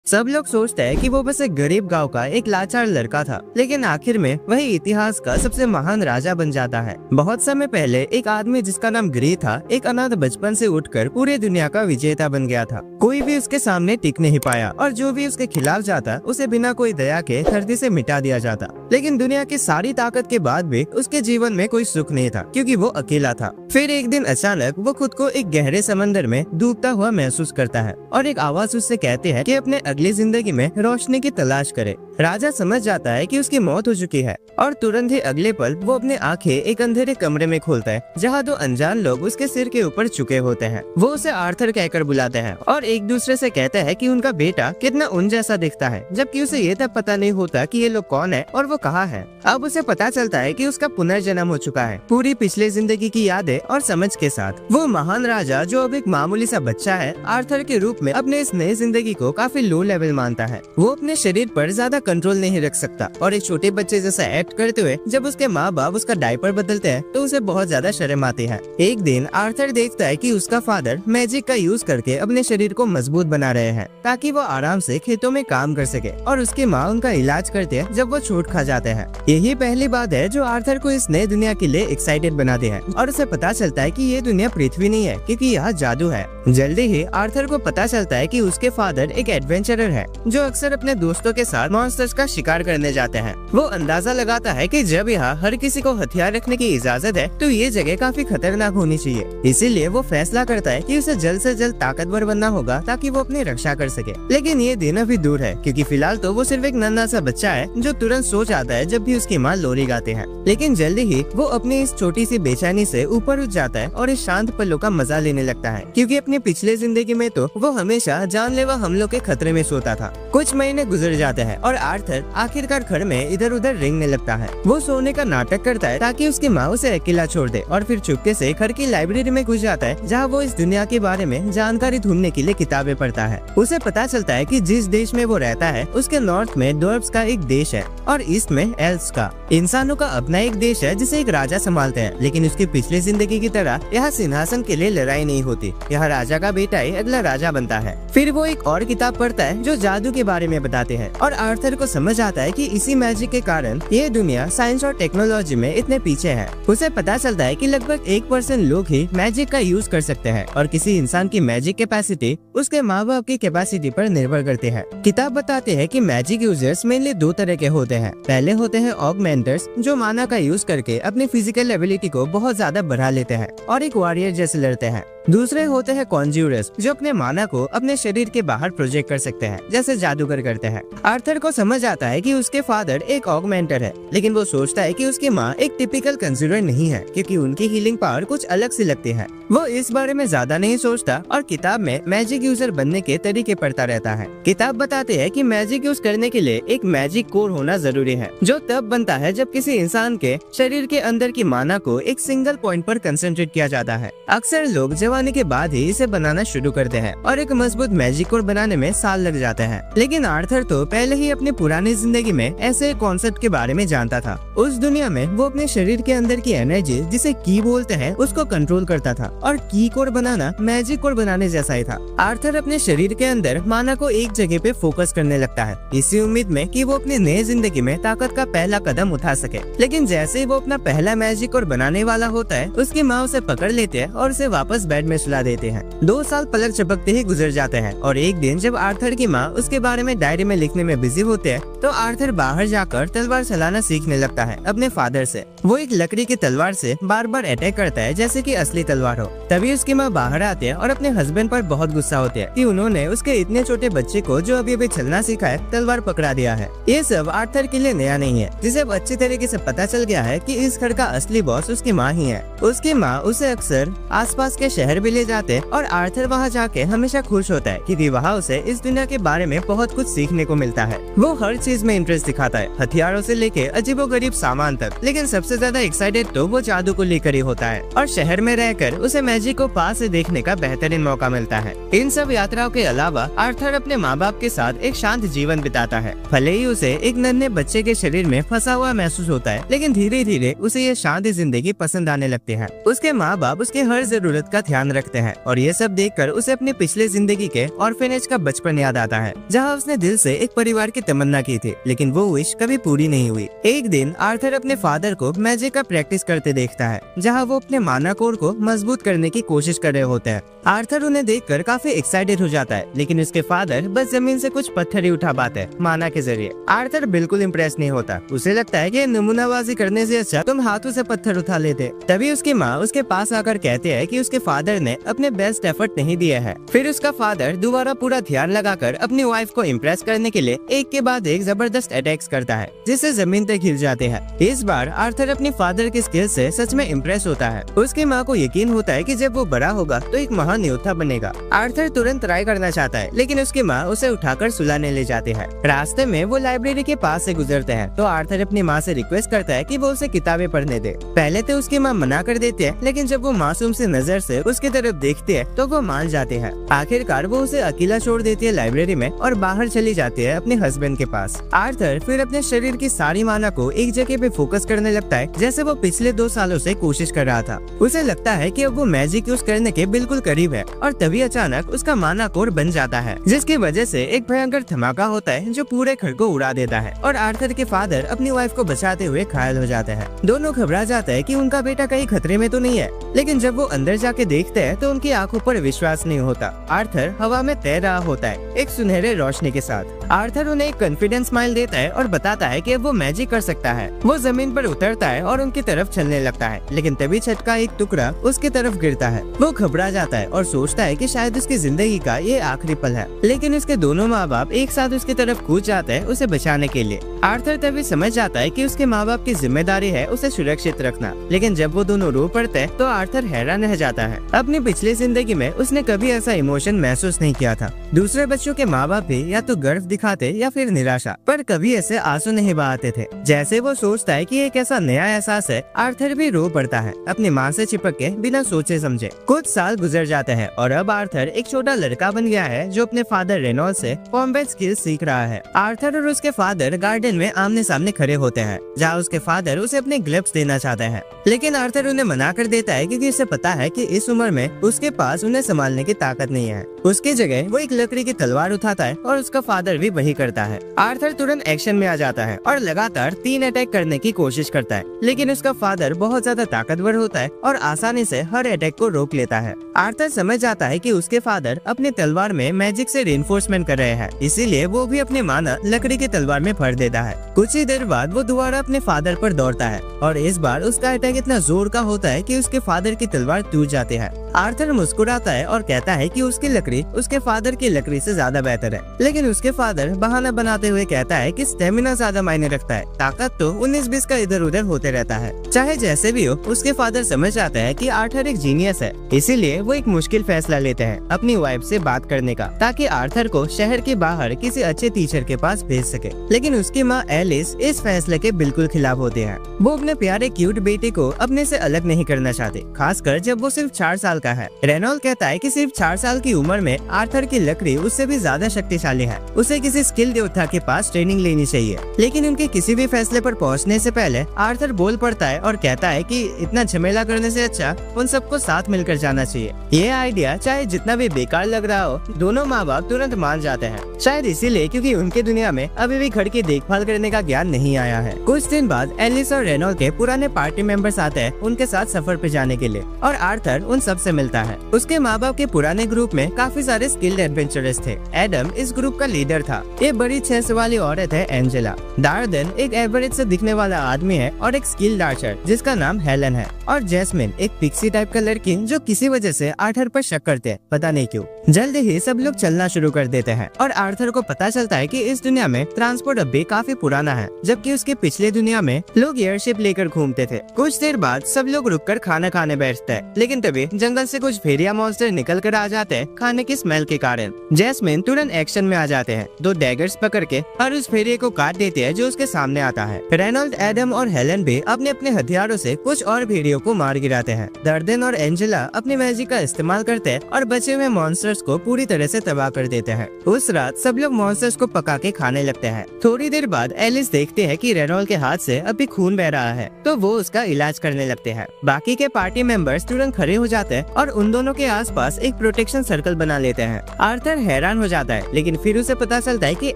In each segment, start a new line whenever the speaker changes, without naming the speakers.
सब लोग सोचते हैं कि वो बस एक गरीब गांव का एक लाचार लड़का था, लेकिन आखिर में वही इतिहास का सबसे महान राजा बन जाता है। बहुत समय पहले एक आदमी जिसका नाम ग्री था, एक अनाथ बचपन से उठकर पूरी दुनिया का विजेता बन गया था। कोई भी उसके सामने टिक नहीं पाया और जो भी उसके खिलाफ जाता उसे बिना कोई दया के धरती से मिटा दिया जाता। लेकिन दुनिया की सारी ताकत के बाद भी उसके जीवन में कोई सुख नहीं था, क्योंकि वो अकेला था। फिर एक दिन अचानक वो खुद को एक गहरे समंदर में डूबता हुआ महसूस करता है और एक आवाज उससे कहती है कि अपने अगली जिंदगी में रोशनी की तलाश करे। राजा समझ जाता है कि उसकी मौत हो चुकी है और तुरंत ही अगले पल वो अपने आंखें एक अंधेरे कमरे में खोलता है, जहाँ दो अनजान लोग उसके सिर के ऊपर झुके होते हैं। वो उसे आर्थर कहकर बुलाते हैं और एक दूसरे से कहते हैं कि उनका बेटा कितना उन जैसा दिखता है, जबकि उसे ये तक पता नहीं होता कि ये लोग कौन है और वो कहाँ है। अब उसे पता चलता है कि उसका पुनर्जन्म हो चुका है, पूरी पिछले जिंदगी की यादें और समझ के साथ। वो महान राजा जो अब एक मामूली सा बच्चा है, आर्थर के रूप में अपने इस नई जिंदगी को काफी लो लेवल मानता है। वो अपने शरीर पर ज्यादा कंट्रोल नहीं रख सकता और एक छोटे बच्चे जैसा एक्ट करते हुए जब उसके माँ बाप उसका डायपर बदलते हैं तो उसे बहुत ज्यादा शर्म आती है। एक दिन आर्थर देखता है कि उसका फादर मैजिक का यूज करके अपने शरीर को मजबूत बना रहे हैं ताकि वो आराम से खेतों में काम कर सके, और उसकी माँ उनका इलाज करते हैं जब वो चोट खा जाते हैं। यही पहली बात है जो आर्थर को इस नई दुनिया के लिए एक्साइटेड बनाती है और उसे पता चलता है कि ये दुनिया पृथ्वी नहीं है, क्योंकि यहाँ जादू है। जल्दी ही आर्थर को पता चलता है कि उसके फादर एक एडवेंचरर है जो अक्सर अपने दोस्तों के साथ मॉन्स्टर्स का शिकार करने जाते हैं। वो अंदाजा लगाता है कि जब यहाँ हर किसी को हथियार रखने की इजाजत है तो ये जगह काफी खतरनाक होनी चाहिए। इसीलिए वो फैसला करता है कि उसे जल्द से जल्द ताकतवर बनना होगा ताकि वो अपनी रक्षा कर सके। लेकिन ये दिन अभी दूर है, क्योंकि फिलहाल तो वो सिर्फ एक नन्हा सा बच्चा है जो तुरंत सो जाता है जब भी उसकी माँ लोरी गाते हैं। लेकिन जल्दी ही वो अपनी इस छोटी सी बेचैनी से ऊपर उठ जाता है और इस शांत पलों का मजा लेने लगता है, क्योंकि अपनी पिछले जिंदगी में तो वो हमेशा जानलेवा हमलों के खतरे में सोता था। कुछ महीने गुजर जाते हैं और आर्थर आखिरकार घर में इधर उधर रेंगने लगता है। वो सोने का नाटक करता है ताकि उसकी माँ उसे अकेला छोड़ दे और फिर चुपके से घर की लाइब्रेरी में घुस जाता है, जहाँ वो इस दुनिया के बारे में जानकारी ढूंढने के लिए किताबें पढ़ता है। उसे पता चलता है कि जिस देश में वो रहता है उसके नॉर्थ में ड्वार्फ्स का एक देश है और ईस्ट में एल्व्स का, इंसानों का अपना एक देश है जिसे एक राजा संभालते हैं। लेकिन उसकी पिछली जिंदगी की तरह यहाँ सिंहासन के लिए लड़ाई नहीं होती, यहाँ राजा का बेटा ही अगला राजा बनता है। फिर वो एक और किताब पढ़ता है जो जादू के बारे में बताते हैं और आर्थर को समझ आता है कि इसी मैजिक के कारण ये दुनिया साइंस और टेक्नोलॉजी में इतने पीछे है। उसे पता चलता है कि लगभग 1% लोग ही मैजिक का यूज कर सकते हैं और किसी इंसान की मैजिक कैपेसिटी उसके माँ बाप की कैपेसिटी पर निर्भर करती है। किताब बताते हैं कि मैजिक यूजर्स मेनली दो तरह के होते हैं। पहले होते हैं ऑगमेंटर्स जो माना का यूज करके अपनी फिजिकल एबिलिटी को बहुत ज्यादा बढ़ा लेते हैं और एक वॉरियर जैसे लड़ते हैं। दूसरे होते हैं कॉन्ज्यूरर्स जो अपने माना को अपने शरीर के बाहर प्रोजेक्ट कर सकते हैं, जैसे जादूगर करते हैं। आर्थर को समझ आता है कि उसके फादर एक ऑगमेंटर है, लेकिन वो सोचता है कि उसकी माँ एक टिपिकल कंज्यूरर नहीं है, क्योंकि उनकी हीलिंग पावर कुछ अलग सी लगती है। वो इस बारे में ज्यादा नहीं सोचता और किताब में मैजिक यूजर बनने के तरीके पढ़ता रहता है। किताब बताते हैं कि मैजिक यूज करने के लिए एक मैजिक कोर होना जरूरी है, जो तब बनता है जब किसी इंसान के शरीर के अंदर की माना को एक सिंगल पॉइंट पर कंसंट्रेट किया जाता है। अक्सर लोग जवानी के बाद ही इसे बनाना शुरू करते हैं और एक मजबूत मैजिक कोर बनाने में साल लग जाते हैं। लेकिन आर्थर तो पहले ही अपनी पुरानी जिंदगी में ऐसे कॉन्सेप्ट के बारे में जानता था। उस दुनिया में वो अपने शरीर के अंदर की एनर्जी जिसे की बोलते हैं उसको कंट्रोल करता था और की कोर बनाना मैजिक कोर बनाने जैसा ही था। आर्थर अपने शरीर के अंदर माना को एक जगह पे फोकस करने लगता है, इसी उम्मीद में कि वो अपनी नई जिंदगी में ताकत का पहला कदम उठा सके। लेकिन जैसे ही वो अपना पहला मैजिक कोर बनाने वाला होता है, उसकी माँ उसे पकड़ लेते हैं और उसे वापस बेड में सुला देते हैं। 2 साल पलक झपकते ही गुजर जाते हैं और एक दिन जब आर्थर की माँ उसके बारे में डायरी में लिखने में बिजी होते हैं, तो आर्थर बाहर जाकर तलवार चलाना सीखने लगता है अपने फादर से। वो एक लकड़ी की तलवार से बार बार अटैक करता है जैसे कि असली तलवार हो। तभी उसकी माँ बाहर आती है और अपने हस्बैंड पर बहुत गुस्सा होती है कि उन्होंने उसके इतने छोटे बच्चे को जो अभी अभी चलना सीखा है तलवार पकड़ा दिया है। ये सब आर्थर के लिए नया नहीं है, जिसे अब अच्छी तरीके से पता चल गया है कि इस घर का असली बॉस उसकी माँ ही है। उसकी माँ उसे अक्सर आसपास के शहर भी ले जाते और आर्थर वहाँ जाके हमेशा खुश होता है, क्योंकि वहाँ उसे इस दुनिया के बारे में बहुत कुछ सीखने को मिलता है। वो हर चीज में इंटरेस्ट दिखाता है, हथियारों से लेके अजीबोगरीब सामान तक, लेकिन सबसे ज्यादा एक्साइटेड तो वो जादू को लेकर ही होता है और शहर में रहकर उसे मैजिक को पास से देखने का बेहतरीन मौका मिलता है। इन सब यात्राओं के अलावा आर्थर अपने माँ बाप के साथ एक शांत जीवन बिताता है। भले ही उसे एक नन्हे बच्चे के शरीर में फंसा हुआ महसूस होता है, लेकिन धीरे धीरे उसे ये शांत जिंदगी पसंद आने लगती है। उसके माँ बाप उसके हर जरूरत का ध्यान रखते हैं और ये सब देखकर उसे अपनी पिछले जिंदगी के ऑर्फेनेज का बचपन याद आता है, जहाँ उसने दिल से एक परिवार की तमन्ना की थी, लेकिन वो विश कभी पूरी नहीं हुई। एक दिन आर्थर अपने फादर को मैजिक का प्रैक्टिस करते देखता है, जहाँ वो अपने माना कोर को मजबूत करने की कोशिश कर रहे होते हैं। आर्थर उन्हें देखकर काफी एक्साइटेड हो जाता है, लेकिन उसके फादर बस जमीन से कुछ पत्थर ही उठा पाते हैं माना के जरिए। आर्थर बिल्कुल इम्प्रेस नहीं होता, उसे लगता है कि नमूनाबाजी करने से अच्छा तुम हाथों से पत्थर उठा लेते। तभी उसकी माँ उसके पास आकर कहते हैं कि उसके फादर ने अपने बेस्ट एफर्ट नहीं दिए है। फिर उसका फादर दोबारा पूरा ध्यान लगाकर अपनी वाइफ को इम्प्रेस करने के लिए एक के बाद एक जबरदस्त अटैक्स करता है, जिससे जमीन तक हिल जाते हैं। इस बार आर्थर अपने फादर के स्किल से सच में इम्प्रेस होता है। उसकी माँ को यकीन होता है कि जब वो बड़ा होगा तो एक महान योद्धा बनेगा। आर्थर तुरंत ट्राई करना चाहता है, लेकिन उसकी माँ उसे उठाकर सुलाने ले जाती है। रास्ते में वो लाइब्रेरी के पास से गुजरते हैं तो आर्थर अपनी माँ से रिक्वेस्ट करता है कि वो उसे किताबें पढ़ने दे। पहले तो उसकी माँ मना कर देती है, लेकिन जब वो मासूम से नजर से उसकी तरफ देखती है तो वो मान जाती है। आखिरकार वो उसे अकेला छोड़ देती है लाइब्रेरी में और बाहर चली जाती है अपने हस्बैंड के पास। आर्थर फिर अपने शरीर की सारी माना को एक जगह पे फोकस करने लगता है, जैसे वो पिछले 2 सालों से कोशिश कर रहा था। उसे लगता है कि अब वो मैजिक यूज करने के बिल्कुल करीब है, और तभी अचानक उसका माना कोर बन जाता है, जिसकी वजह से एक भयंकर धमाका होता है जो पूरे घर को उड़ा देता है, और आर्थर के फादर अपनी वाइफ को बचाते हुए घायल हो जाते हैं। दोनों घबरा जाते हैं कि उनका बेटा कहीं खतरे में तो नहीं है, लेकिन जब वो अंदर जाके देखते हैं तो उनकी आंखों पर विश्वास नहीं होता। आर्थर हवा में तैर रहा होता है एक सुनहरे रोशनी के साथ। आर्थर उन्हें एक कॉन्फिडेंस स्माइल देता है और बताता है कि वो मैजिक कर सकता है। वो जमीन पर उतरता है और उनकी तरफ चलने लगता है, लेकिन तभी छत का एक टुकड़ा उसकी तरफ गिरता है। वो घबरा जाता है और सोचता है कि शायद उसकी जिंदगी का ये आखिरी पल है, लेकिन उसके दोनों माँ बाप एक साथ उसकी तरफ कूद जाते हैं उसे बचाने के लिए। आर्थर तभी समझ जाता है कि उसके माँ बाप की जिम्मेदारी है उसे सुरक्षित रखना, लेकिन जब वो दोनों रो पड़ते हैं तो आर्थर हैरान रह जाता है। अपनी पिछली जिंदगी में उसने कभी ऐसा इमोशन महसूस नहीं किया था। दूसरे बच्चों के माँ बाप भी या तो गर्व दिखाते या फिर निराशा, पर कभी ऐसे आंसू नहीं बहाते थे। जैसे वो सोचता है कि एक ऐसा नया एहसास है, आर्थर भी रो पड़ता है अपनी माँ से चिपक के बिना सोचे समझे। कुछ साल गुजर जाते हैं और अब आर्थर एक छोटा लड़का बन गया है जो अपने फादर रेनॉल्ड से कॉम्बैट स्किल्स सीख रहा है। आर्थर और उसके फादर गार्डन में आमने सामने खड़े होते हैं, जहाँ उसके फादर उसे अपने ग्लव्स देना चाहते हैं, लेकिन आर्थर उन्हें मना कर देता है क्योंकि उसे पता है कि इस उम्र में उसके पास उन्हें संभालने की ताकत नहीं है। उसकी जगह वो एक लकड़ी की तलवार उठाता है और उसका फादर भी वही करता है। आर्थर तुरंत एक्शन में आ जाता है और लगातार 3 अटैक करने की कोशिश करता है, लेकिन उसका फादर बहुत ज्यादा ताकतवर होता है और आसानी से हर अटैक को रोक लेता है। आर्थर समझ जाता है कि उसके फादर अपनी तलवार में मैजिक से रिइंफोर्समेंट कर रहे हैं, इसीलिए वो भी अपनी माना लकड़ी की तलवार में भर देता है। कुछ ही देर बाद वो दोबारा अपने फादर पर दौड़ता है और इस बार उसका अटैक इतना जोर का होता है कि उसके फादर की तलवार टूट जाती है। आर्थर मुस्कुराता है और कहता है कि उसकी लकड़ी उसके फादर की लकड़ी से ज्यादा बेहतर है, लेकिन उसके फादर बहाना बनाते हुए कहता है कि स्टेमिना ज्यादा मायने रखता है, ताकत तो 19-20 का इधर उधर होते रहता है। चाहे जैसे भी हो, उसके फादर समझ जाते हैं कि आर्थर एक जीनियस है, इसीलिए वो एक मुश्किल फैसला लेते हैं अपनी वाइफ से बात करने का, ताकि आर्थर को शहर के बाहर किसी अच्छे टीचर के पास भेज सके। लेकिन उसकी माँ एलिस इस फैसले के बिल्कुल खिलाफ होती है। वो अपने प्यारे क्यूट बेटे को अपने से अलग नहीं करना चाहते, खासकर जब वो सिर्फ 4 साल का है। रेनॉल्ड कहता है कि सिर्फ 4 साल की उम्र में आर्थर की लकड़ी उससे भी ज्यादा शक्तिशाली है, उसे किसी स्किल योद्धा के पास ट्रेनिंग लेनी चाहिए। लेकिन उनके किसी भी फैसले पर पहुंचने से पहले आर्थर बोल पड़ता है और कहता है कि इतना झमेला करने से अच्छा उन सबको साथ मिलकर जाना चाहिए। ये आइडिया चाहे जितना भी बेकार लग रहा हो, दोनों माँ बाप तुरंत मान जाते हैं, शायद इसीलिए क्योंकि उनके दुनिया में अभी भी घर की देखभाल करने का ज्ञान नहीं आया है। कुछ दिन बाद एलिस और रेनॉल्ड के पुराने पार्टी मेंबर्स आते हैं उनके साथ सफर पे जाने के लिए, और आर्थर उन सब से मिलता है। उसके माँ बाप के पुराने ग्रुप में काफी सारे स्किल्ड एडवेंचरर्स थे। एडम इस ग्रुप का लीडर था। ये बड़ी 6 सौ वाली औरत है एंजेला। डार्डन एक एवरेज से दिखने वाला आदमी है और एक स्किल्ड आर्चर जिसका नाम हेलन है, और जैस्मिन एक पिक्सी टाइप का लड़की जो किसी वजह से आर्थर पर शक करते हैं, पता नहीं क्यों। जल्द ही सब लोग चलना शुरू कर देते हैं और आर्थर को पता चलता है कि इस दुनिया में ट्रांसपोर्ट अब भी काफी पुराना है, जबकि उसके पिछले दुनिया में लोग एयरशिप लेकर घूमते थे। कुछ देर बाद सब लोग रुककर खाना खाने बैठते हैं, लेकिन तभी जंगल से कुछ भेड़िया मॉन्स्टर निकल कर आ जाते हैं खाने की स्मेल के कारण। जैस्मिन तुरंत एक्शन में आ जाते हैं, 2 डैगर्स पकड़ के हर उस भेड़िए को काट देते हैं जो उसके सामने आता है। रेनॉल्ड, एडम और हेलन भी अपने अपने हथियारों से कुछ और भेड़ियों को मार गिराते हैं। डार्डेन और एंजेला अपनी मैजिक का इस्तेमाल करते हैं और बचे हुए मॉन्स्टर्स को पूरी तरह से तबाह कर देते हैं। उस रात सब लोग मॉन्स्टर्स को पका के खाने लगते हैं। थोड़ी देर बाद एलिस देखते हैं कि रेनॉल्ड के हाथ से अभी खून बह रहा है, तो वो उसका इलाज करने लगते हैं। बाकी के पार्टी मेंबर्स तुरंत खड़े हो जाते हैं और उन दोनों के आसपास एक प्रोटेक्शन सर्कल बना लेते हैं। आर्थर हैरान हो जाता है, लेकिन फिर उसे पता चलता है कि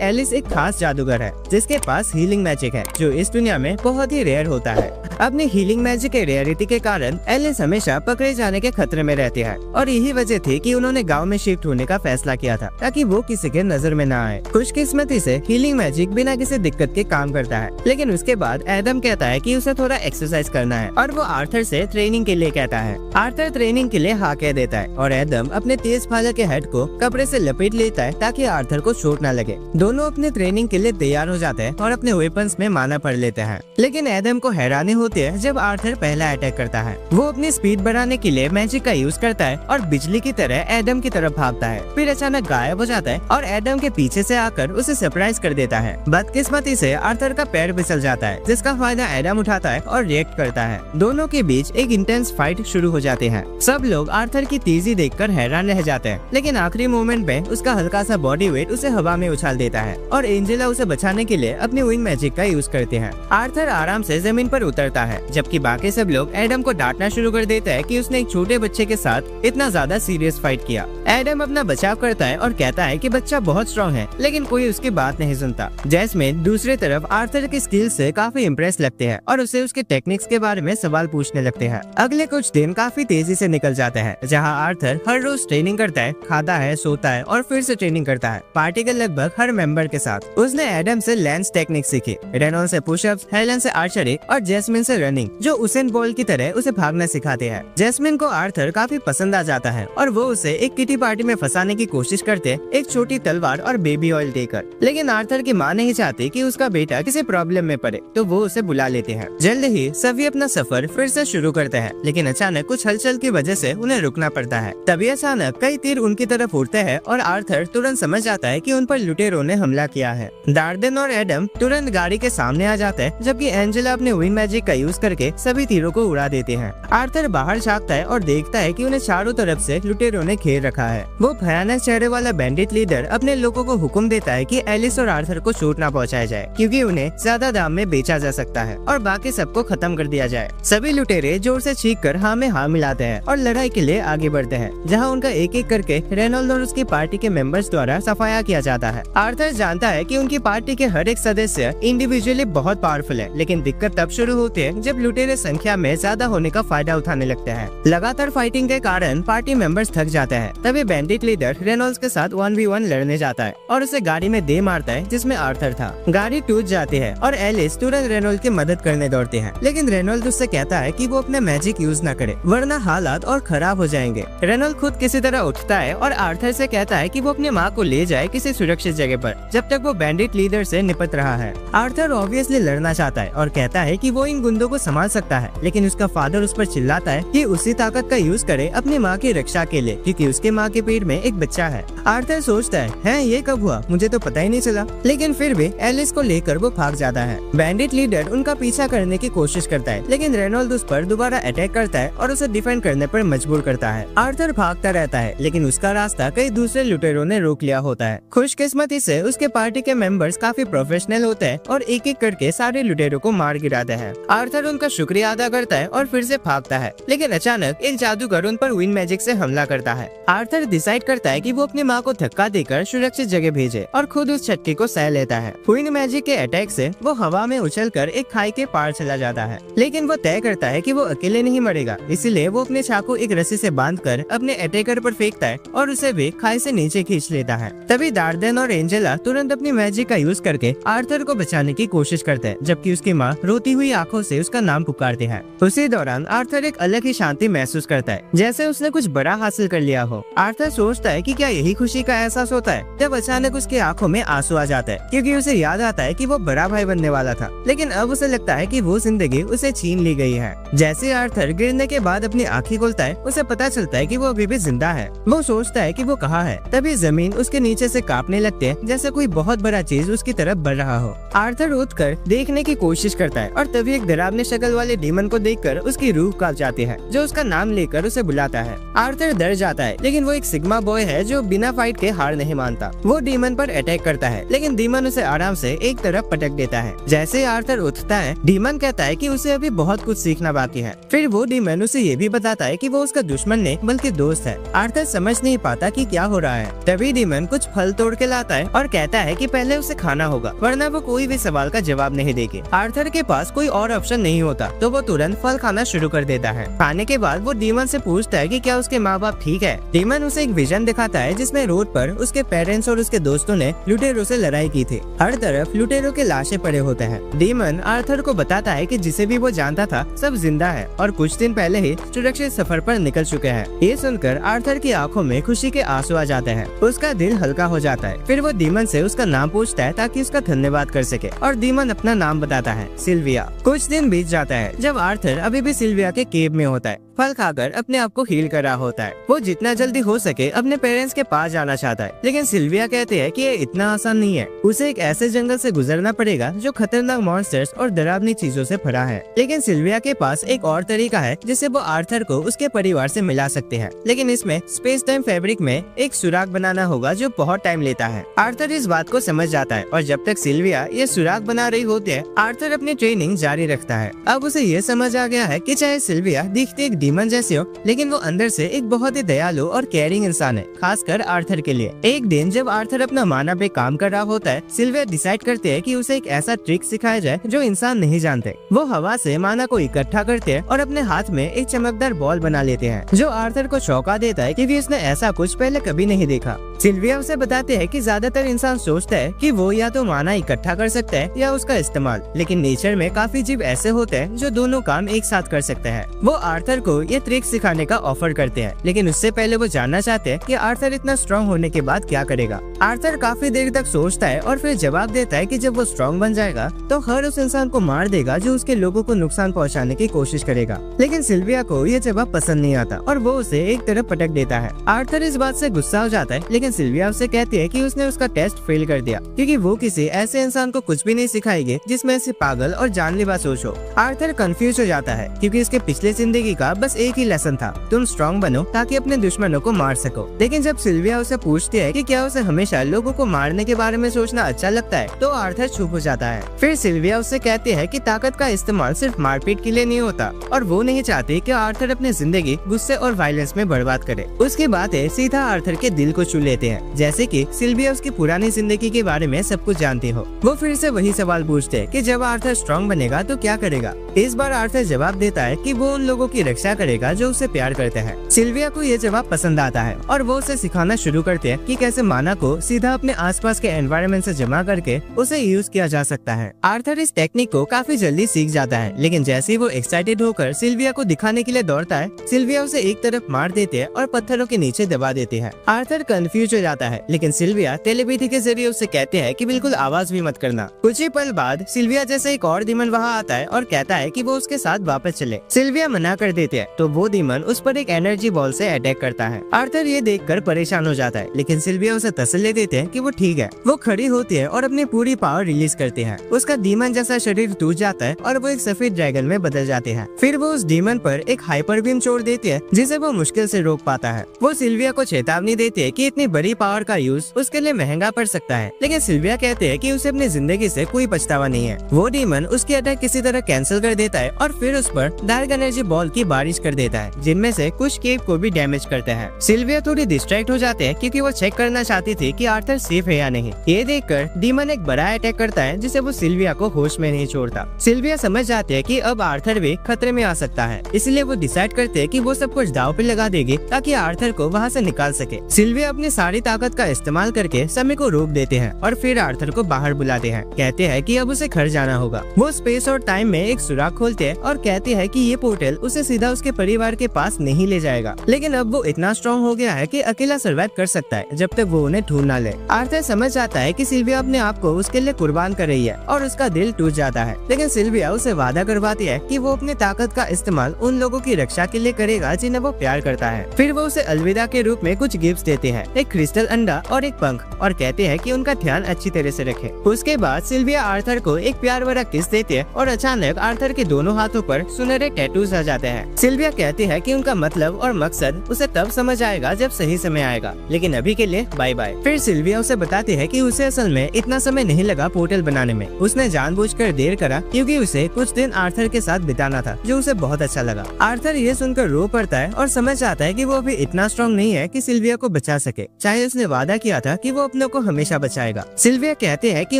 एलिस एक खास जादूगर है जिसके पास हीलिंग मैजिक है, जो इस दुनिया में बहुत ही रेयर होता है। अपनी हीलिंग मैजिक के रेयरिटी के कारण एलिस हमेशा पकड़े जाने के खतरे में रहती है और यही वजह थी कि उन्होंने गांव में शिफ्ट होने का फैसला किया था ताकि वो किसी के नजर में न आए। खुशकिस्मती से हीलिंग मैजिक बिना किसी दिक्कत के काम करता है, लेकिन उसके बाद एडम कहता है कि उसे थोड़ा एक्सरसाइज करना है और वो आर्थर से ट्रेनिंग के लिए कहता है। आर्थर ट्रेनिंग के लिए हाँ कह देता है और एडम अपने तेज फालर के हेड को कपड़े से लपेट लेता है ताकि आर्थर को चोट न लगे। दोनों अपने ट्रेनिंग के लिए तैयार हो जाते हैं और अपने वेपन्स में माना पड़ लेते हैं, लेकिन एडम को हैरानी होती है जब आर्थर पहला अटैक करता है। वो अपनी स्पीड बढ़ाने के लिए मैजिक का यूज करता है और बिजली की तरह एडम की तरफ भागता है, फिर अचानक गायब हो जाता है और एडम के पीछे से आकर उसे सरप्राइज कर देता है। बदकिस्मती से आर्थर का पैर फिसल जाता है, जिसका फायदा एडम उठाता है और रिएक्ट करता है। दोनों के बीच एक इंटेंस फाइट शुरू हो जाती है। सब लोग आर्थर की तेजी देखकर हैरान रह जाते हैं, लेकिन आखिरी मोमेंट में उसका हल्का सा बॉडी वेट उसे हवा में उछाल देता है और एंजेला उसे बचाने के लिए अपनी विंग मैजिक का यूज करते हैं। आर्थर आराम से जमीन पर उतरता है, जबकि बाकी सब लोग एडम को डांटना शुरू कर देते हैं कि उसने एक छोटे बच्चे के साथ इतना ज्यादा सीरियस फाइट किया। एडम अपना बचाव करता है और कहता है कि बच्चा बहुत स्ट्रॉन्ग है, लेकिन कोई उसकी बात नहीं सुनता। जैस्मिन दूसरी तरफ आर्थर की स्किल से काफी इम्प्रेस लगते हैं और उसे उसके टेक्निक्स के बारे में सवाल पूछने लगते हैं। अगले कुछ दिन काफी तेजी से निकल जाते हैं, जहाँ आर्थर हर रोज ट्रेनिंग करता है, खाता है, सोता है और फिर से ट्रेनिंग करता है, पार्टी के लगभग हर मेंबर के साथ। उसने एडम से लैंस टेक्निक सीखी, रेनॉल्ड से पुशअप्स, हेलन से आर्चरी और जैस्मिन से रनिंग, जो उसेन बोल्ट की तरह उसे भागना सिखाते हैं। जैस्मिन को आर्थर काफी पसंद आ जाता है और वो उसे एक किटी पार्टी में फंसाने की कोशिश करते, एक छोटी तलवार और बेबी ऑयल देकर, लेकिन आर्थर की माँ नहीं चाहती कि उसका बेटा किसी प्रॉब्लम में पड़े, तो वो उसे बुला लेते हैं। जल्द ही सभी अपना सफर फिर से शुरू करते हैं, लेकिन अचानक कुछ हलचल की वजह से उन्हें रुकना पड़ता है। तभी अचानक कई तीर उनकी तरफ उड़ते हैं और आर्थर तुरंत समझ जाता है कि उन पर लुटेरों ने हमला किया है। डार्डेन और एडम तुरंत गाड़ी के सामने आ जाते हैं, जबकि एंजेला अपने विंग मैजिक का यूज करके सभी तीरों को उड़ा देते हैं। आर्थर बाहर झांकता है और देखता है कि उन्हें चारों तरफ से लुटेरों ने घेर रखा है। वो भयानक चेहरे वाला बैंडिट लीडर अपने लोगों को हुक्म देता है कि एलिस और आर्थर को चोट न पहुंचाया जाए, क्योंकि उन्हें ज्यादा दाम में बेचा जा सकता है और बाकी सबको खत्म कर दिया जाए। सभी लुटेरे जोर से चीख कर हाँ में हाँ मिलाते हैं और लड़ाई के लिए आगे बढ़ते हैं, जहाँ उनका एक एक करके रेनॉल्ड और उसकी पार्टी के मेंबर्स द्वारा सफाया किया जाता है। आर्थर जानता है कि उनकी पार्टी के हर एक सदस्य इंडिविजुअली बहुत पावरफुल है, लेकिन दिक्कत तब शुरू होती है जब लुटेरे संख्या में ज्यादा होने का फायदा उठाने लगते हैं। लगातार फाइटिंग के कारण पार्टी मेंबर्स थक जाते हैं। तभी बैंडिट लीडर रेनॉल्ड्स के साथ 1v1 लड़ने जाता है और उसे गाड़ी में दे मारता है जिसमें आर्थर था। गाड़ी टूट जाती है और एलिस तुरंत रेनॉल्ड की मदद करने दौड़ती है, लेकिन रेनॉल्ड उससे कहता है कि वो अपने मैजिक यूज न करे, वरना हालात और खराब हो जाएंगे। रेनॉल्ड खुद किसी तरह उठता है और आर्थर से कहता है कि वो अपनी माँ को ले जाए किसी सुरक्षित जगह पर, जब तक वो बैंडिट लीडर से निपट रहा है। आर्थर ऑब्वियसली लड़ना चाहता है और कहता है कि वो इन गुंडों को संभाल सकता है, लेकिन उसका फादर उस पर चिल्लाता है कि उसी ताकत का यूज करे अपनी माँ की रक्षा के लिए, क्योंकि उसके माँ के पेट में एक बच्चा है। आर्थर सोचता है ये कब हुआ, मुझे तो पता ही नहीं चला, लेकिन फिर भी एलिस को लेकर वो भाग जाता है। बैंडिट लीडर उनका पीछा करने की कोशिश करता है, लेकिन रेनॉल्ड उस पर दोबारा अटैक करता है और उसे डिफेंड करने पर मजबूर करता है। आर्थर भागता रहता है, लेकिन उसका रास्ता कई दूसरे लुटेरों ने रोक लिया होता है। खुशकिस्मती से उसके पार्टी के मेंबर्स काफी प्रोफेशनल होते हैं और एक एक करके सारे लुटेरों को मार गिराते हैं। आर्थर उनका शुक्रिया अदा करता है और फिर से भागता है, लेकिन अचानक एक जादूगर उन पर विंड मैजिक से हमला करता है। आर्थर डिसाइड करता है कि वो अपनी माँ को धक्का देकर सुरक्षित जगह भेजे और खुद उस झटके को सह लेता है। विंड मैजिक के अटैक से वो हवा में उछलकर एक खाई के पार चला जाता है, लेकिन वो तय करता है कि वो अकेले नहीं मरेगा, इसीलिए वो अपने चाकू एक रस्सी से बांधकर अपने अटैकर पर फेंकता है और उसे भी खाई से नीचे खींच लेता है। तभी डार्डेन और एंजेला तुरंत अपनी मैजिक का यूज करके आर्थर को बचाने की कोशिश करते हैं, जबकि उसकी माँ रोती हुई आंखों से उसका नाम पुकारती है। उसी दौरान आर्थर एक अलग ही शांति महसूस करता है, जैसे उसने कुछ बड़ा हासिल कर लिया हो। आर्थर सोचता है कि क्या यही खुशी का एहसास होता है, जब अचानक उसकी आंखों में आंसू आ जाता है, क्योंकि उसे याद आता है कि वो बड़ा भाई बनने वाला था, लेकिन अब उसे लगता है कि वो जिंदगी उसे छीन ली गई है। जैसे आर्थर गिरने के बाद अपनी आंखें खोलता है, उसे पता चलता है कि वो अभी भी जिंदा है। वो सोचता है कि वो कहाँ है, तभी जमीन उसके नीचे से कांपने लगती है, जैसे कोई बहुत बड़ा चीज उसकी तरफ बढ़ रहा हो। आर्थर उठकर देखने की कोशिश करता है और तभी एक डरावने शक्ल वाले डीमन को देखकर उसकी रूह कांप जाती है, जो उसका नाम लेकर उसे बुलाता है। आर्थर डर जाता है, लेकिन वो एक सिग्मा बॉय है जो बिना फाइट के हार नहीं मानता। वो डीमन पर अटैक करता है, लेकिन डीमन उसे आराम से एक तरफ पटक देता है। जैसे आर्थर उठता है, डीमन कहता है कि उसे अभी बहुत कुछ सीखना बाकी है। फिर वो डीमन उसे ये भी बताता है कि वो उसका दुश्मन नहीं बल्कि दोस्त है। आर्थर समझ नहीं पाता कि क्या हो रहा है। तभी डीमन कुछ फल तोड़ के लाता है और कहता है कि पहले उसे खाना होगा, वरना वो कोई भी सवाल का जवाब नहीं देगी। आर्थर के पास कोई और ऑप्शन नहीं होता, तो वो तुरंत फल खाना शुरू कर देता है। खाने के बाद वो डीमन से पूछता है कि क्या उसके माँ बाप ठीक है। डीमन उसे एक विजन दिखाता है जिसमें रोड पर उसके पेरेंट्स और उसके दोस्तों ने लुटेरों से लड़ाई की थी। हर तरफ लुटेरों के लाशें पड़े होते हैं। डीमन आर्थर को बताता है कि जिसे भी वो जानता था सब जिंदा है और कुछ दिन पहले ही सुरक्षित सफर पर निकल चुके हैं। ये सुनकर आर्थर की आंखों में खुशी के आंसू आ जाते हैं। उसका दिल हल्का हो जाता है। फिर वो डीमन से उसका नाम पूछता है ताकि उसका धन्यवाद कर सके, और डीमन अपना नाम बताता है, सिल्विया। कुछ दिन बीत जाता है जब आर्थर अभी भी सिल्विया के केव में होता है। फल खाकर अपने आप को हील कर रहा होता है। वो जितना जल्दी हो सके अपने पेरेंट्स के पास जाना चाहता है, लेकिन सिल्विया कहते हैं कि ये इतना आसान नहीं है। उसे एक ऐसे जंगल से गुजरना पड़ेगा जो खतरनाक मॉन्स्टर्स और डरावनी चीजों से भरा है। लेकिन सिल्विया के पास एक और तरीका है जिससे वो आर्थर को उसके परिवार से मिला सकते हैं, लेकिन इसमें स्पेस टाइम फैब्रिक में एक सुराग बनाना होगा जो बहुत टाइम लेता है। आर्थर इस बात को समझ जाता है और जब तक सिल्विया ये सुराग बना रही होती है, आर्थर अपनी ट्रेनिंग जारी रखता है। अब उसे ये समझ आ गया है कि चाहे सिल्विया दिखती एक डीमन जैसे हो, लेकिन वो अंदर से एक बहुत ही दयालु और केयरिंग इंसान है, खासकर आर्थर के लिए। एक दिन जब आर्थर अपना माना पे काम कर रहा होता है, सिल्विया डिसाइड करते हैं कि उसे एक ऐसा ट्रिक सिखाया जाए जो इंसान नहीं जानते। वो हवा से माना को इकट्ठा करते हैं और अपने हाथ में एक चमकदार बॉल बना लेते हैं, जो आर्थर को चौंका देता है क्योंकि उसने ऐसा कुछ पहले कभी नहीं देखा। सिल्विया उसे बताते हैं कि ज्यादातर इंसान सोचता है कि वो या तो माना इकट्ठा कर सकता है या उसका इस्तेमाल, लेकिन नेचर में काफी जीव ऐसे होते हैं जो दोनों काम एक साथ कर सकते हैं। वो आर्थर को ये ट्रिक सिखाने का ऑफर करते हैं, लेकिन उससे पहले वो जानना चाहते हैं कि आर्थर इतना स्ट्रॉन्ग होने के बाद क्या करेगा। आर्थर काफी देर तक सोचता है और फिर जवाब देता है कि जब वो स्ट्रॉन्ग बन जाएगा तो हर उस इंसान को मार देगा जो उसके लोगों को नुकसान पहुंचाने की कोशिश करेगा। लेकिन सिल्विया को ये जवाब पसंद नहीं आता और वो उसे एक तरफ पटक देता है। आर्थर इस बात से गुस्सा हो जाता है, लेकिन सिल्विया उसे कहती है कि उसने उसका टेस्ट फेल कर दिया क्योंकि वो किसी ऐसे इंसान को कुछ भी नहीं सिखाएगी जिसमें से पागल और जानलेवा सोच हो। आर्थर कंफ्यूज हो जाता है क्योंकि उसके पिछले जिंदगी का बस एक ही लेसन था, तुम स्ट्रॉन्ग बनो ताकि अपने दुश्मनों को मार सको। लेकिन जब सिल्विया उसे पूछती है कि क्या उसे हमेशा लोगों को मारने के बारे में सोचना अच्छा लगता है, तो आर्थर चुप हो जाता है। फिर सिल्विया उससे कहती है कि ताकत का इस्तेमाल सिर्फ मारपीट के लिए नहीं होता और वो नहीं चाहती कि आर्थर अपनी जिंदगी गुस्से और वायलेंस में बर्बाद करे। उसकी बातें सीधा आर्थर के दिल को छू लेते हैं, जैसे कि सिल्विया उसकी पुरानी जिंदगी के बारे में सब कुछ जानती हो। वो फिर से वही सवाल पूछते हैं कि जब आर्थर स्ट्रॉन्ग बनेगा तो क्या करेगा। इस बार आर्थर जवाब देता है कि वो उन लोगों की रक्षा करेगा जो उसे प्यार करते हैं। सिल्विया को ये जवाब पसंद आता है और वो उसे सिखाना शुरू करते हैं कि कैसे माना को सीधा अपने आसपास के एनवायरनमेंट से जमा करके उसे यूज किया जा सकता है। आर्थर इस टेक्निक को काफी जल्दी सीख जाता है, लेकिन जैसे ही वो एक्साइटेड होकर सिल्विया को दिखाने के लिए दौड़ता है, सिल्विया उसे एक तरफ मार देती है और पत्थरों के नीचे दबा देती है। आर्थर कंफ्यूज हो जाता है, लेकिन सिल्विया टेलीपैथी के जरिए उसे कहते हैं कि बिल्कुल आवाज भी मत करना। कुछ ही पल बाद सिल्विया जैसे एक और डीमन वहाँ आता है और कहता है कि वो उसके साथ वापस चले। सिल्विया मना कर देते हैं, तो वो डीमन उस पर एक एनर्जी बॉल से अटैक करता है। आर्थर ये देखकर परेशान हो जाता है, लेकिन सिल्विया उसे तसल्ली देते हैं कि वो ठीक है। वो खड़ी होती है और अपनी पूरी पावर रिलीज करती है। उसका डीमन जैसा शरीर टूट जाता है और वो एक सफेद ड्रैगन में बदल जाते हैं। फिर वो उस डीमन पर एक हाइपर बीम छोड़ देती है जिसे वो मुश्किल से रोक पाता है। वो सिल्विया को चेतावनी देती है कि इतनी बड़ी पावर का यूज उसके लिए महंगा पड़ सकता है, लेकिन सिल्विया कहते हैं कि उसे अपनी जिंदगी से कोई पछतावा नहीं है। वो डीमन उसकी अटैक किसी तरह कैंसिल कर देता है और फिर उस पर डार्क एनर्जी बॉल की बारिश कर देता है, जिनमें से कुछ केव को भी डैमेज करते हैं। सिल्विया थोड़ी डिस्ट्रैक्ट हो जाते हैं क्योंकि वो चेक करना चाहती थी कि आर्थर सेफ है या नहीं। ये देखकर डीमन एक बड़ा अटैक करता है जिसे वो सिल्विया को होश में नहीं छोड़ता। सिल्विया समझ जाती है कि अब आर्थर भी खतरे में आ सकता है, इसलिए वो डिसाइड करते हैं कि वो सब कुछ दांव पे लगा देगी ताकि आर्थर को वहाँ से निकाल सके। सिल्विया अपनी सारी ताकत का इस्तेमाल करके समय को रोक देते हैं और फिर आर्थर को बाहर बुलाते हैं। कहते हैं कि अब उसे घर जाना होगा। वो स्पेस और टाइम में एक सुराग खोलते हैं और कहते हैं कि ये पोर्टल उसे सीधा उसके परिवार के पास नहीं ले जाएगा, लेकिन अब वो इतना स्ट्रॉन्ग हो गया है कि अकेला सर्वाइव कर सकता है जब तक वो उन्हें ढूंढ ना ले। आर्थर समझ आता है कि सिल्विया अपने आप को उसके लिए कुर्बान कर रही है और उसका दिल टूट जाता है, लेकिन सिल्विया उसे वादा करवाती है कि वो अपनी ताकत का इस्तेमाल उन लोगों की रक्षा के लिए करेगा जिन्हें वो प्यार करता है। फिर वो उसे अलविदा के रूप में कुछ गिफ्ट देते हैं, एक क्रिस्टल अंडा और एक पंख, और कहते हैं कि उनका ध्यान अच्छी तरह से रखे। उसके बाद सिल्विया आर्थर को एक प्यार भरा किस देती है और अचानक आर्थर के दोनों हाथों पर सुनहरे टैटूज आ जाते हैं। सिल्विया कहती है कि उनका मतलब और मकसद उसे तब समझ आएगा जब सही समय आएगा, लेकिन अभी के लिए बाय बाय। फिर सिल्विया उसे बताती है कि उसे असल में इतना समय नहीं लगा पोर्टल बनाने में, उसने जानबूझकर देर करा क्योंकि उसे कुछ दिन आर्थर के साथ बिताना था, जो उसे बहुत अच्छा लगा। आर्थर ये सुनकर रो पड़ता है और समझ आता है कि वो अभी इतना स्ट्रॉन्ग नहीं है कि सिल्विया को बचा सके, चाहे उसने वादा किया था कि वो अपने को हमेशा बचाएगा। सिल्विया कहते हैं कि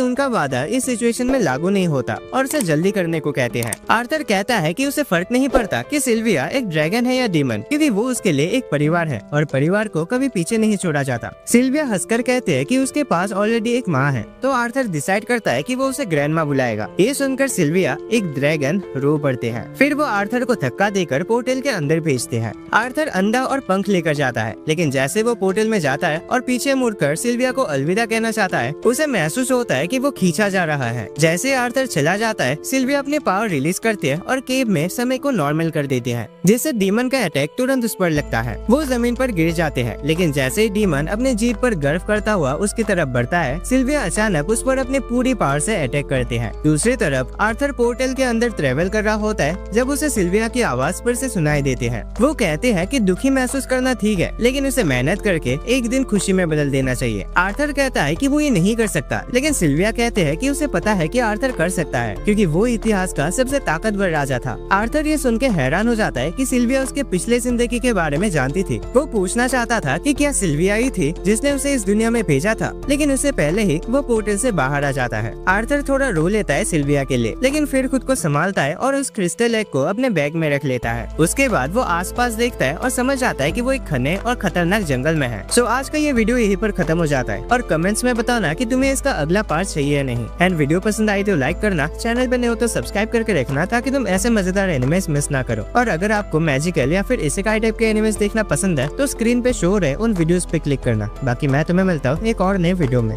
उनका वादा इस सिचुएशन में लागू नहीं होता और उसे जल्दी करने को कहते हैं। आर्थर कहता है कि उसे फर्क नहीं पड़ता कि सिल्विया एक ड्रैगन है या डीमन, क्योंकि वो उसके लिए एक परिवार है और परिवार को कभी पीछे नहीं छोड़ा जाता। सिल्विया हंसकर कहते हैं कि उसके पास ऑलरेडी एक माँ है, तो आर्थर डिसाइड करता है कि वो उसे ग्रैंड माँ बुलाएगा। ये सुनकर सिल्विया एक ड्रैगन रो पड़ते हैं। फिर वो आर्थर को धक्का देकर पोर्टल के अंदर भेजते हैं। आर्थर अंडा और पंख लेकर जाता है, लेकिन जैसे वो पोर्टल में जाता है और पीछे मुड़कर सिल्विया को अलविदा कहना चाहता है, उसे महसूस होता है कि वो खींचा जा रहा है। जैसे आर्थर चला जाता है, सिल्विया अपने पावर रिलीज करती है और केव में समय को नॉर्मल कर देती है, जिससे डीमन का अटैक तुरंत उस पर लगता है। वो जमीन पर गिर जाते हैं, लेकिन जैसे ही डीमन अपने जीत पर गर्व करता हुआ उसकी तरफ बढ़ता है, सिल्विया अचानक उस पर अपनी पूरी पावर से अटैक करते हैं। दूसरी तरफ आर्थर पोर्टल के अंदर ट्रेवल कर रहा होता है जब उसे सिल्विया की आवाज पर से सुनाई देती है। वो कहते हैं कि दुखी महसूस करना ठीक है, लेकिन उसे मेहनत करके एक दिन खुशी में बदल देना चाहिए। आर्थर कहता है कि वो ये नहीं कर सकता, लेकिन सिल्विया कहते हैं कि उसे पता है कि आर्थर कर सकता है, क्योंकि वो इतिहास का सबसे ताकतवर राजा था। आर्थर ये सुन के हैरान हो जाता है कि सिल्विया उसके पिछले जिंदगी के बारे में जानती थी। वो पूछना चाहता था कि क्या सिल्विया ही थी जिसने उसे इस दुनिया में भेजा था, लेकिन उससे पहले ही वो पोर्टल से बाहर आ जाता है। आर्थर थोड़ा रो लेता है सिल्विया के लिए, लेकिन फिर खुद को संभालता है और उस क्रिस्टल एग को अपने बैग में रख लेता है। उसके बाद वो आसपास देखता है और समझ आता है कि वो एक घने और खतरनाक जंगल में है। सो आज का ये वीडियो यहीं पर खत्म हो जाता है और कमेंट्स में बताना कि तुम्हें इसका अगला पार्ट चाहिए या नहीं। एंड वीडियो पसंद आई तो लाइक करना, चैनल पे नए हो तो सब्सक्राइब करके रखना ताकि तुम ऐसे मजेदार एनिमेस मिस ना करो। और अगर आपको मैजिकल या फिर इसेकाई टाइप के एनिमेस देखना पसंद है तो स्क्रीन पे शो रहे उन वीडियोस पे क्लिक करना। बाकी मैं तुम्हें मिलता हूँ एक और नए वीडियो में।